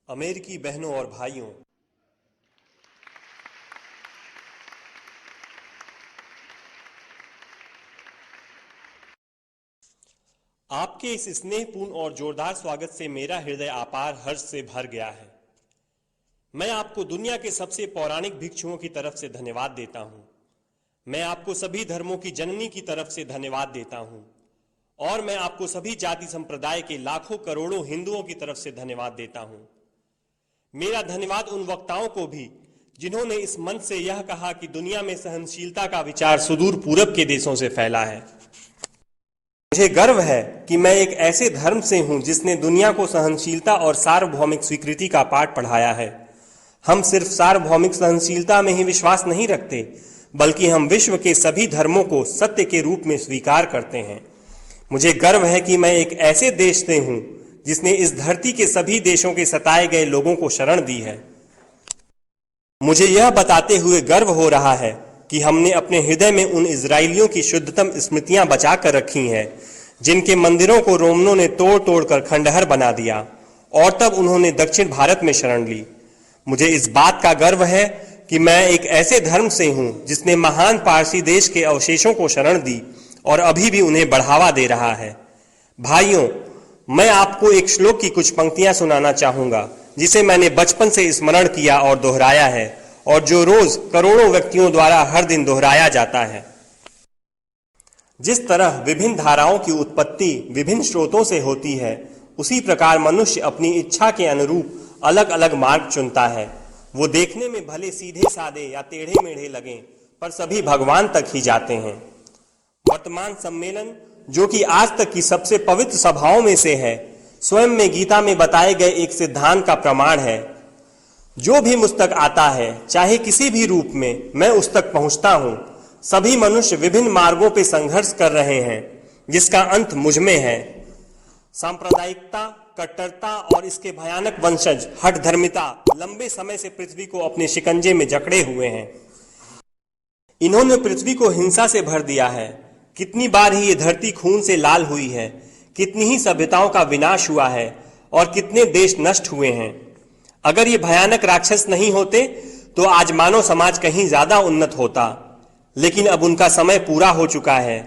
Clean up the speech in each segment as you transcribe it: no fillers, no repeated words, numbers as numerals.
अमेरिकी बहनों और भाइयों, आपके इस स्नेहपूर्ण और जोरदार स्वागत से मेरा हृदय अपार हर्ष से भर गया है। मैं आपको दुनिया के सबसे पौराणिक भिक्षुओं की तरफ से धन्यवाद देता हूं। मैं आपको सभी धर्मों की जननी की तरफ से धन्यवाद देता हूं और मैं आपको सभी जाति संप्रदाय के लाखों करोड़ों हिंदुओं की तरफ से धन्यवाद देता हूं। मेरा धन्यवाद उन वक्ताओं को भी जिन्होंने इस मंच से यह कहा कि दुनिया में सहनशीलता का विचार सुदूर पूरब के देशों से फैला है। मुझे गर्व है कि मैं एक ऐसे धर्म से हूं जिसने दुनिया को सहनशीलता और सार्वभौमिक स्वीकृति का पाठ पढ़ाया है। हम सिर्फ सार्वभौमिक सहनशीलता में ही विश्वास नहीं रखते, बल्कि हम विश्व के सभी धर्मों को सत्य के रूप में स्वीकार करते हैं। मुझे गर्व है कि मैं एक ऐसे देश से हूं जिसने इस धरती के सभी देशों के सताए गए लोगों को शरण दी है। मुझे यह बताते हुए गर्व हो रहा है कि हमने अपने हृदय में उन इजरायलियों की शुद्धतम स्मृतियां बचा कर रखी हैं जिनके मंदिरों को रोमनों ने तोड़ तोड़ कर खंडहर बना दिया और तब उन्होंने दक्षिण भारत में शरण ली। मुझे इस बात का गर्व है कि मैं एक ऐसे धर्म से हूं जिसने महान पारसी देश के अवशेषों को शरण दी और अभी भी उन्हें बढ़ावा दे रहा है। भाइयों, मैं आपको एक श्लोक की कुछ पंक्तियां सुनाना चाहूंगा जिसे मैंने बचपन से स्मरण किया और दोहराया है और जो रोज करोड़ों व्यक्तियों द्वारा हर दिन दोहराया जाता है। जिस तरह विभिन्न धाराओं की उत्पत्ति विभिन्न स्रोतों से होती है, उसी प्रकार मनुष्य अपनी इच्छा के अनुरूप अलग अलग मार्ग चुनता है। वो देखने में भले सीधे साधे या टेढ़े मेढ़े लगें, पर सभी भगवान तक ही जाते हैं। वर्तमान सम्मेलन, जो कि आज तक की सबसे पवित्र सभाओं में से है, स्वयं में गीता में बताए गए एक सिद्धांत का प्रमाण है। जो भी मुझ तक आता है, चाहे किसी भी रूप में, मैं उस तक पहुंचता हूं। सभी मनुष्य विभिन्न मार्गों पर संघर्ष कर रहे हैं, जिसका अंत मुझ में है। सांप्रदायिकता, कट्टरता और इसके भयानक वंशज हठ धर्मिता लंबे समय से पृथ्वी को अपने शिकंजे में जकड़े हुए हैं। इन्होंने पृथ्वी को हिंसा से भर दिया है। कितनी बार ही ये धरती खून से लाल हुई है, कितनी ही सभ्यताओं का विनाश हुआ है और कितने देश नष्ट हुए हैं। अगर ये भयानक राक्षस नहीं होते तो आज मानव समाज कहीं ज्यादा उन्नत होता, लेकिन अब उनका समय पूरा हो चुका है।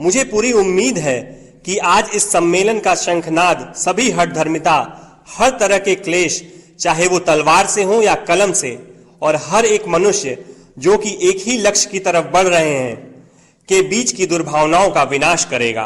मुझे पूरी उम्मीद है कि आज इस सम्मेलन का शंखनाद सभी हठ धर्मिता, हर तरह के क्लेश, चाहे वो तलवार से हो या कलम से, और हर एक मनुष्य जो कि एक ही लक्ष्य की तरफ बढ़ रहे हैं, के बीच की दुर्भावनाओं का विनाश करेगा।